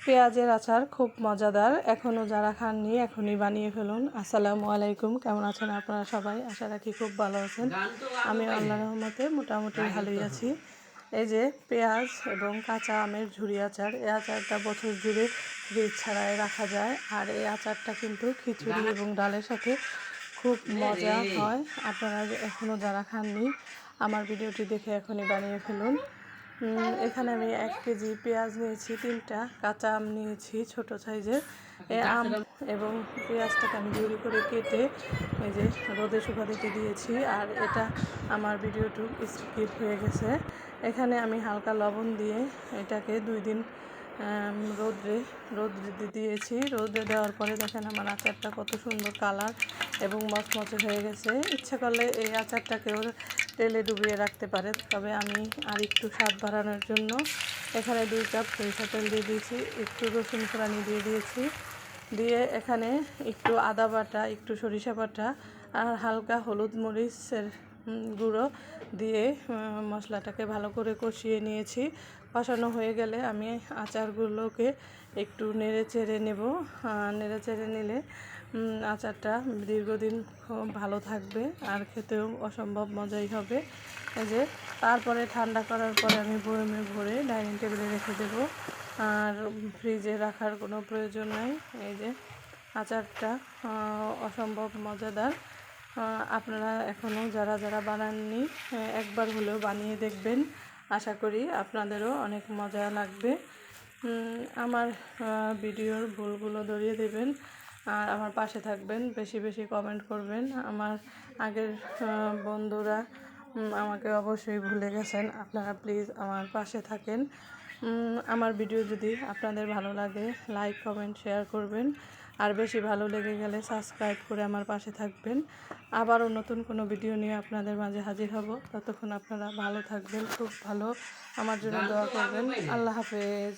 পেঁয়াজের আচার খুব মজাদার। এখনও যারা খাননি এখনই বানিয়ে ফেলুন। আসসালামু আলাইকুম, কেমন আছেন আপনারা সবাই? আশা রাখি খুব ভালো আছেন। আমি আল্লাহর রহমতে মোটামুটি ভালোই আছি। এই যে পেঁয়াজ এবং কাঁচা আমের ঝুরি আচার, এই আচারটা বছর জুড়ে ফ্রিজ ছাড়াই রাখা যায়। আর এই আচারটা কিন্তু খিচুড়ি এবং ডালের সাথে খুব মজা হয়। আপনারা এখনও যারা খাননি আমার ভিডিওটি দেখে এখনই বানিয়ে ফেলুন। এখানে আমি 1 কেজি পেঁয়াজ নিয়েছি, 3টা কাঁচা আম নিয়েছি ছোট সাইজের। এই আম এবং পেঁয়াজটাকে আমি ঝুরি করে কেটে এই যে রোদে শুকাতে দিয়েছি। আর এটা আমার ভিডিওটু স্কিপ হয়ে গেছে। এখানে আমি হালকা লবণ দিয়ে এটাকে 2 দিন রোদ্রে দিয়েছি। রোদে দেওয়ার পরে দেখেন আমার আচারটা কত সুন্দর কালার এবং মচমচে হয়ে গেছে। ইচ্ছা করলে এই আচারটাকেও তেলে ডুবিয়ে রাখতে পারে, তবে আমি আর একটু স্বাদ বাড়ানোর জন্য এখানে 2 কাপ সরিষা তেল দিয়ে দিয়েছি, একটু রসুন ফোড়ানি দিয়ে দিয়েছি, দিয়ে এখানে একটু আদা বাটা, একটু সরিষা বাটা আর হালকা হলুদ মরিচের গুঁড়ো দিয়ে মশলাটাকে ভালো করে কষিয়ে নিয়েছি। কষানো হয়ে গেলে আমি আচারগুলোকে একটু নেড়ে চেড়ে নেব। নেড়ে চেড়ে নিলে আচারটা দীর্ঘদিন ভালো থাকবে আর খেতেও অসম্ভব মজাই হবে। এই যে তারপরে ঠান্ডা করার পরে আমি বয়মে ভরে ডাইনিং টেবিলে রেখে দেবো, আর ফ্রিজে রাখার কোনো প্রয়োজন নাই। এই যে আচারটা অসম্ভব মজাদার। আপনারা এখনও যারা যারা বানাননি একবার হলেও বানিয়ে দেখবেন। আশা করি আপনাদেরও অনেক মজা লাগবে। আমার ভিডিওর ভুলগুলো ধরিয়ে দেবেন আর আমার পাশে থাকবেন, বেশি বেশি কমেন্ট করবেন। আমার আগের বন্ধুরা আমাকে অবশ্যই ভুলে গেছেন, আপনারা প্লিজ আমার পাশে থাকেন। আমার ভিডিও যদি আপনাদের ভালো লাগে লাইক কমেন্ট শেয়ার করবেন, আর বেশি ভালো লেগে গেলে সাবস্ক্রাইব করে আমার পাশে থাকবেন। আবারও নতুন কোনো ভিডিও নিয়ে আপনাদের মাঝে হাজির হব। ততক্ষণ আপনারা ভালো থাকবেন, খুব ভালো আমার জন্য দোয়া করবেন। আল্লাহ হাফেজ।